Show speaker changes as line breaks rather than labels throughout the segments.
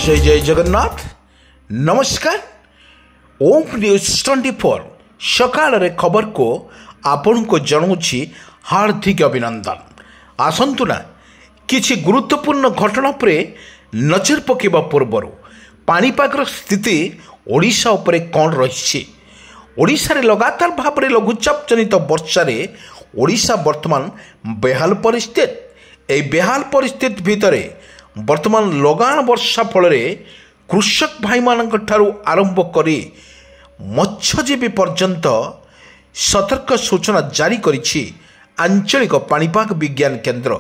जय जय जगन्नाथ नमस्कार ओम न्यूज 24 सकाल खबर को आपण को जनाऊँगी हार्दिक अभिनंदन। आसंतु ना किछि गुरुत्वपूर्ण घटना पर नजर पकेबा पूर्वर पाणीपागर स्थिति ओडिशा उपरे कौन रही। ओडिशा रे लगातार भाव में लघुचाप जनित वर्षा रे ओडिशा वर्तमान बेहाल परिस्थिति। ए बेहाल परिस्थिति भितर वर्तमान लगान वर्षा फल कृषक भाई मानक ठारू आरंभ करी मत्स्यजीवी पर्यंत सतर्क सूचना जारी करिछि आंचलिक पाणीपाग विज्ञान केन्द्र।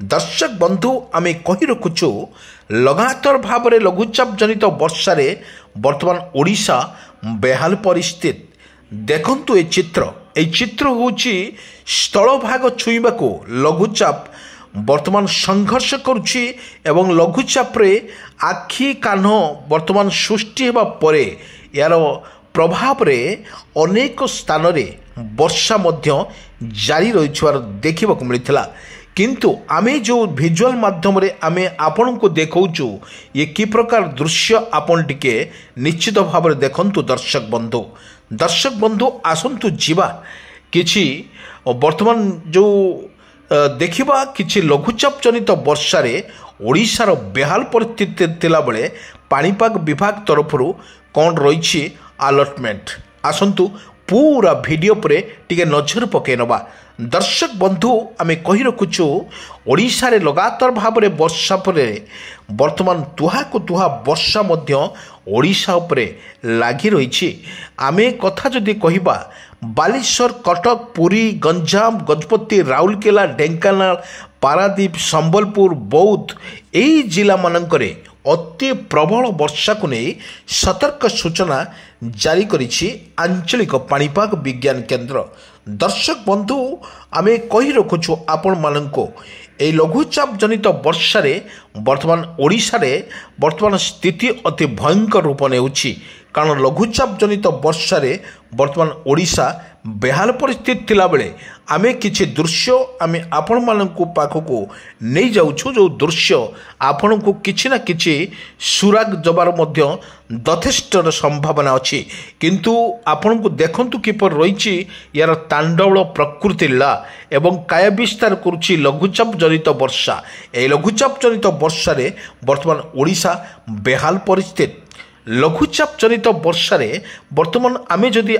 दर्शक बंधु आमे कही रखुचु लगातार भाव में लघुचाप जनित वर्षा रे वर्तमान ओडिशा बेहाल परिस्थिति। देखंतु ए चित्र होची स्थल भाग छुईबा को लघुचाप वर्तमान संघर्ष करुछि एवं लघुचाप रे आखि कान वर्तमान सृष्टि हेबा परे यार प्रभाव रे अनेक स्थान रे वर्षा मध्य जारी रहिछवार देखिबा को मिलिथिला। किंतु आमे जो विजुअल माध्यम रे आमे आपन को देखौचु ये की प्रकार दृश्य आपन टिके निश्चित भाव रे देखंतु। दर्शक बंधु आसंतु जीवा किछि वर्तमान जो देखिबा किछि लघुचाप जनित वर्षा रे ओडिशार बेहाल परिस्थिति थिला बेले पाणीपाग विभाग तरफ कौन रही अलर्टमेंट। आसंतु पूरा वीडियो पर टिके नजर पके नबा। दर्शक बंधु आमे कही रखुचु ओडिशा रे लगातार भाव में वर्षा पर वर्तमान तुहा को तुहा वर्षा मध्य ओडिशा उपरे लागी रही। आमे कथा जदि कहिबा बालेश्वर कटक पुरी गंजाम गजपति राउरकेला ढेंकानाल पारादीप संबलपुर बौद्ध यही जिला मानकरे अति प्रबल वर्षा को नहीं सतर्क सूचना जारी करिछि आंचलिक पाणीपाग विज्ञान केन्द्र। दर्शक बंधु आमे कही रखुछु आपण माननको ए लघुचाप जनित वर्षा रे वर्तमान ओडिशा रे वर्तमान स्थिति अति भयंकर रूप नेउछि। कारण लघुचाप जनित वर्षा रे वर्तमान ओडिशा बेहाल परिस्थिति थिला बेले आमे किछि दृश्य आमे आपण माननको पाखको नै जाउछु। जो दृश्य आपण को किछि ना किछि सुराग जबार मध्य यथेष्ट संभावना अछि। किंतु आपण को देखंतु किपर रहिछि यार तांडव प्रकृति ला एवं काय विस्तार करुछि लघुचाप जनित वर्षा। ए लघुचाप जनित वर्षा रे वर्तमान ओडिशा बेहाल परिस्थिति। लघुचाप जनित वर्षा रे वर्तमान आमे जदि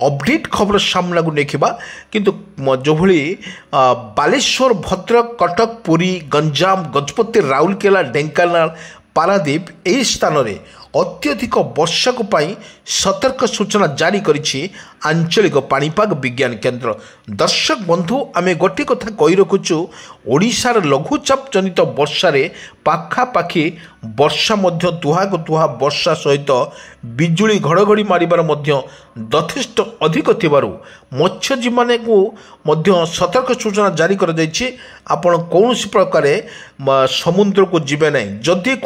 अपडेट खबर सामना को देखा किंतु जो भली बालेश्वर भद्रक कटक पुरी गंजाम गजपति राउरकेला ढेंकानाल पारादीप यही स्थान में अत्यधिक वर्षा को पाई सतर्क सूचना जारी करिछि आंचलिक पाणीपाग विज्ञान केन्द्र। दर्शक बंधु आमे गोटे कथा कही रखुचु ओडिशार लघुचाप जनित वर्षा रे पाखापाखि वर्षा मध्य तुहा को तुहा वर्षा सहित बिजुली घड़घड़ी मारिबार मध्य यथेष्ट अधिक थिबारु मत्स्यजीवी माने को मध्य सतर्क सूचना जारी कर जायछि। आपण कौनसी प्रकार समुद्र को जिबे नहीं। जदि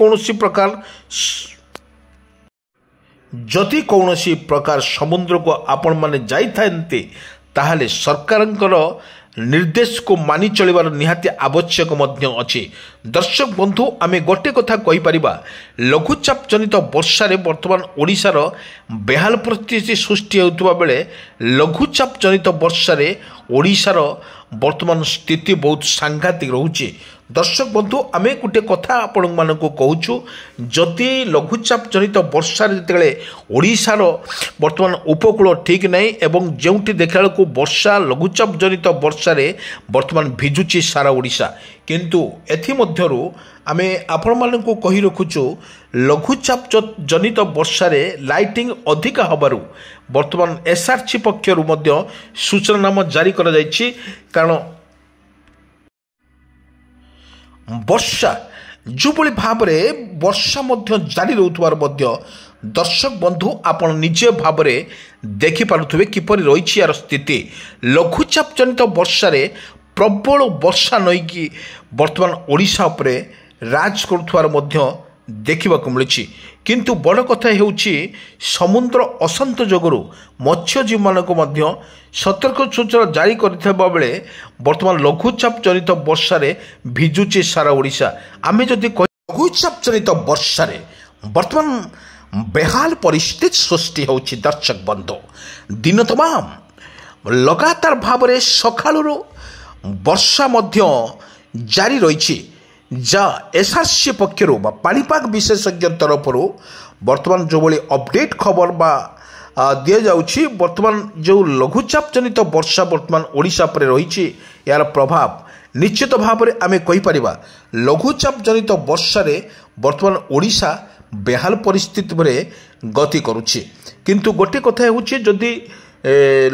कौनसी प्रकार समुद्र को आपण माने जाई थांते ताहले सरकारंकर निर्देश को मानि चलिबार निहाती आवश्यक मध्य अछि। दर्शक बंधु आमे गोटे कथा कहि परिबा लघुचाप जनित वर्षा रे वर्तमान ओडिशार बेहाल परिस्थिति सृष्टि होउतबा बेले लघुचाप जनित वर्षा रे ओडिशार वर्तमान स्थिति बहुत सांघातिक रहुछि। दर्शक बंधु आमे गोटे कथा आपण मानकु कहूछु जदि लघुचाप जनित वर्षा जेतेबेले ओडिशार वर्तमान उपकूल ठीक नहीं एवं जेउठी देखला को वर्षा लघुचाप जनित वर्षा रे वर्तमान भिजुची सारा ओडिशा। किंतु एथि मध्यरु आमे आपण मानकु कहि रखुछु लघुचाप जनित वर्षा रे लाइटिंग अधिक हबारु वर्तमान एसआरसी पक्षरु मध्य सूचनानामा जारी करा जायछि। कारण वर्षा जो भली भाव में वर्षा मध्य जारी रहउतबार मध्य दर्शक बंधु आपण निजे भाव में देखि पारुथबे किपरि रहिछि यार स्थिति। लघुचाप जनित वर्षा रे प्रबल वर्षा नई कि वर्तमान ओडिशा उपरे राज करुथबार मध्य देखा मिली। किंतु बड़ कथा हेउछि समुद्र अशांत जोगुरु मत्स्यजीवी मानक मध्य सतर्क सूचना जारी करथिबा बेले वर्तमान लघुचाप जनित वर्षा रे भिजुची सारा ओडिशा। आमे जदि লঘুচাপ জনিত বর্ষারে বর্তমান বেহাল পরিস্থিতি সৃষ্টি হচ্ছে। দর্শক বন্ধু, দিন তমাম লগাতার ভাবে সকালু বর্ষা মধ্য জারি রয়েছে, যা এসআরসি পক্ষর বা পাণিপাগ বিশেষজ্ঞ তরফর বর্তমান যেভাবে অপডেট খবর বা দিয়া যাচ্ছে। বর্তমান যে লঘুচাপ জনিত বর্ষা বর্তমান ওড়িশা পরে রয়েছে, এর প্রভাব নিশ্চিত ভাবে আমি কইপার লঘুচাপ জনিত বর্ষারে বর্তমান ওড়িশা বেহাল পরিস্থিতি গতি করুছে। কিন্তু গোটে কথা হচ্ছে, যদি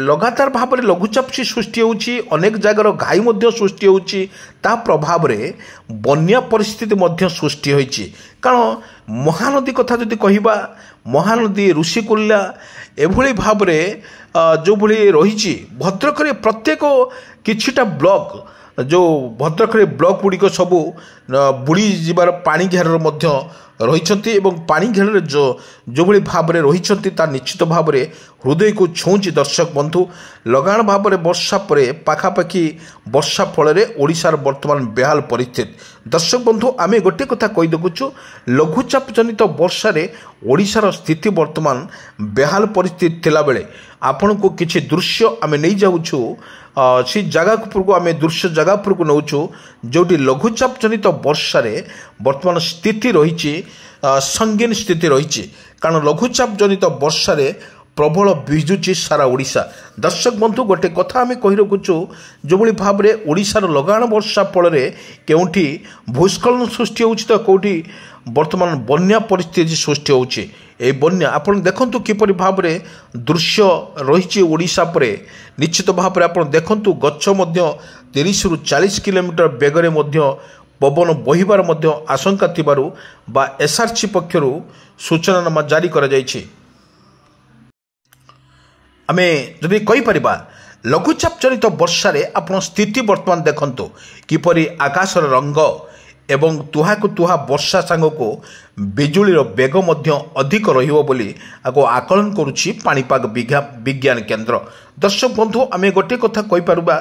লগাতার ভাবে লঘুচাপ সৃষ্টি হচ্ছে, অনেক জায়গার ঘাই মধ্য সৃষ্টি হচ্ছে, তা প্রভাবে বন্যা পরিস্থিতি মধ্য সৃষ্টি হয়েছে। কারণ মহানদী কথা যদি কহিবা, মহানদী ঋষিকুল্যা এভাবে ভাবে যেভাবে রয়েছে, ভদ্রকরে প্রত্যেক কিছিটা ব্লক जो भद्रकरे ब्लॉक गुड़िक सबू बुड़ी जीवार पानी घेर मध्य रही पानी घेर जो भाव में रही निश्चित भाव में हृदय को छुँची। दर्शक बंधु, लगाण भाव में वर्षा पर पाखापाखि वर्षा फल ओडिशार वर्तमान बेहाल परिस्थिति। दर्शक बंधु, आम गोटे कथा कही देखुचु, लघुचाप जनित वर्षा ओडिशार स्थिति वर्तमान बेहाल परिस्थिति थिला बेले आपण को किसी दृश्य आम नहीं जाऊँ से जगह को आम दृश्य जगह को नौचु जोटी लघुचाप जनित वर्षा वर्तमान स्थिति रही संगीन स्थिति रही। कारण लघुचाप जनित वर्षा प्रबल भिजुची सारा ओडिशा। दर्शक बंधु, गोटे कथा आम कही रखुचु, जो भाव में ओडिशार लगाण वर्षा फल केउठी भूस्खलन सृष्टि होउछि तो कौटी वर्तमान बन्या परिस्थिति सृष्टि होउछि। ए बन्या आपण देखंतु किपर भाव में दृश्य रही ओडिशा पर। निश्चित भाव में आपण देखंतु गच्छ मध्य 30 रु 40 किलोमीटर बेगरे मध्य पवन बहिबार मध्य आशंका थिबारु बा एसआरसी पक्षरु सूचनानामा जारी करा जायछि। आमे जदि कहि परिबा लघुचाप जनित वर्षा आपण स्थिति वर्तमान देखंतु किपरि आकाशर रंग एवं तुहाकु तुहा वर्षा सांग को बिजुलीर बेग मध्य अधिक रहिबो बोली आको आकलन करुछि पाणीपाग विज्ञान केन्द्र। दर्शक बंधु, आमे गोटे कथा कहि पारुबा,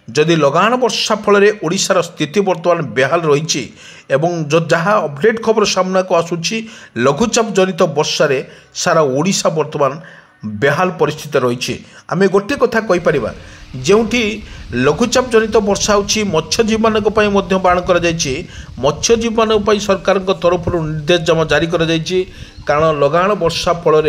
जदि लगाण वर्षा फल ओडिशार स्थिति वर्तमान बेहाल रही एवं जो जहाँ अपडेट खबर सामना को आसुछि लघुचाप जनित वर्षा सारा ओडिशा वर्तमान बेहाल परिस्थिति रही। आम गोटे कथा कही पारिबा, जोठी लघुचाप जनित वर्षा होछि मत्स्यजीवी मानक पई मध्य बाण करा जायछि। मत्स्यजीवी मानक पई सरकार तरफ निर्देशनामा जारी करा जायछि। कारण लगाण वर्षा फल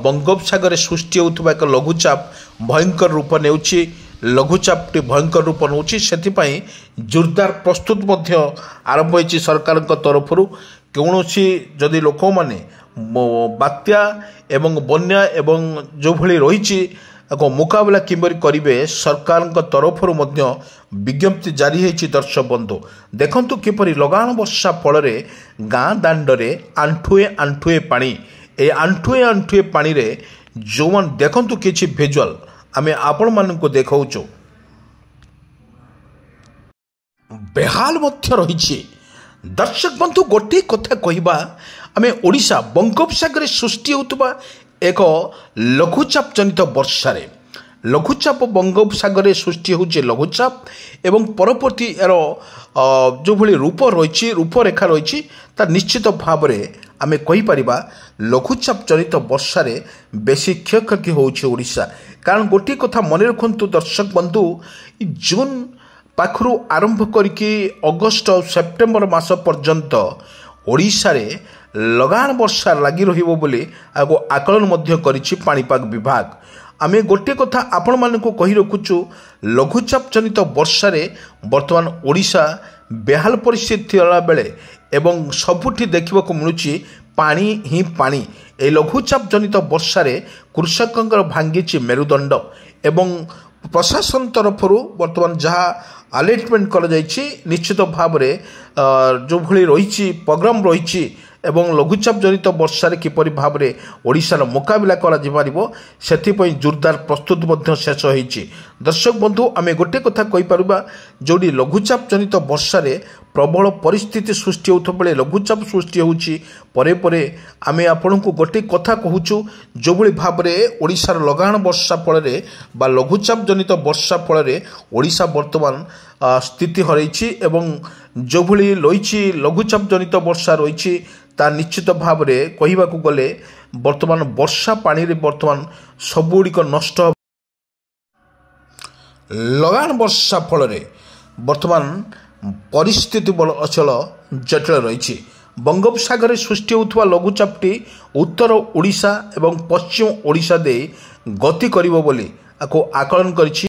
बंगोपसागर सृष्टि होउथबा एक लघुचाप भयंकर रूप नेउछि। लघुचापटी भयंकर रूप नेउछि, सेथिपई जोरदार प्रस्तुत मध्य आरंभ होइछि सरकार तरफ। कौनसी जदि लोक माने बात्या एवं बन्या एवं जो भली रही मुकाबला किमरी करिवे सरकार तरफ विज्ञप्ति जारी होइछि। दर्शक बंधु देखंतु किपरि लगाण वर्षा फल गाँ दांडरे आंठुए आंठुए पानी, ए आंठुए आंठुए पानी रे जो मन देखंतु किछि विजुअल आमे आपण मानकु देखाउछु बेहाल मध्य रही। दर्शक बंधु, गोटे कथा कहवा, आमे ओडिशा बंगोपसागर सृष्टि होतबा एक लघुचाप जनित वर्षा लघुचाप बंगोपसागर सृष्टि होचे लघुचाप एवं परवर्ती यार जो भली रूप रही रूपरेखा रही निश्चित भाव में आमे कहि परिबा लघुचाप जनित वर्षा बेसी क्षयक्षति होउछि ओडिशा। कारण गोटे कथा मन रखंतु दर्शक बंधु, जून पाखरु आरंभ करके अगस्ट सेप्टेम्बर मास पर्यंत ओडिशा रे लगाण वर्षा लगी रहिबो बोली आगो आकलन मध्य करिछि पाणीपाग विभाग। आमे गोटे कथा आपण मानकु कहि रखुछु, लघुचाप जनित वर्षा वर्तमान ओडिशा बेहाल परिस्थिति बेले एवं सबुठी देखिबाकु मिलुछि पानी ही पानी। ए लघुचाप जनित वर्षा कृषकंकर भांगिछि मेरुदंड एवं प्रशासन तरफ वर्तमान जहाँ अलर्टमेंट कर निश्चित भाव में जो भली रही प्रोग्राम रही एवं लघुचाप जनित वर्षा किपरि भाव में ओडिशार मुकाबला करा जिमारिबो सेथिपई जोरदार प्रस्तुत शेष होइछि। दर्शक बंधु, आमे गोटे कथा कहि पारुबा, जोडी लघुचाप जनित वर्षा प्रबल परिस्थिति सृष्टि होता बेले लघुचाप सृष्टि होरे आम आपण को गोटे कथा कहूँ जो भाव में ओडिशार लगाण वर्षा फल लघुचाप जनित वर्षा फल ओडिशा वर्तमान स्थिति हरई एवं जो रही लघुचाप जनित वर्षा रही ता निश्चित भाव में कहवा गले वर्तमान वर्षा पानी रे वर्तमान सबुड़िक नष्ट लगाण वर्षा फल वर्तमान परिस्थिति अचल जटिल रही बंगोपसागर सृष्टि होता लघुचापटी उत्तर ओडिशा एवं पश्चिम ओडिशा दे गति करिवो बोली आकलन करिछि।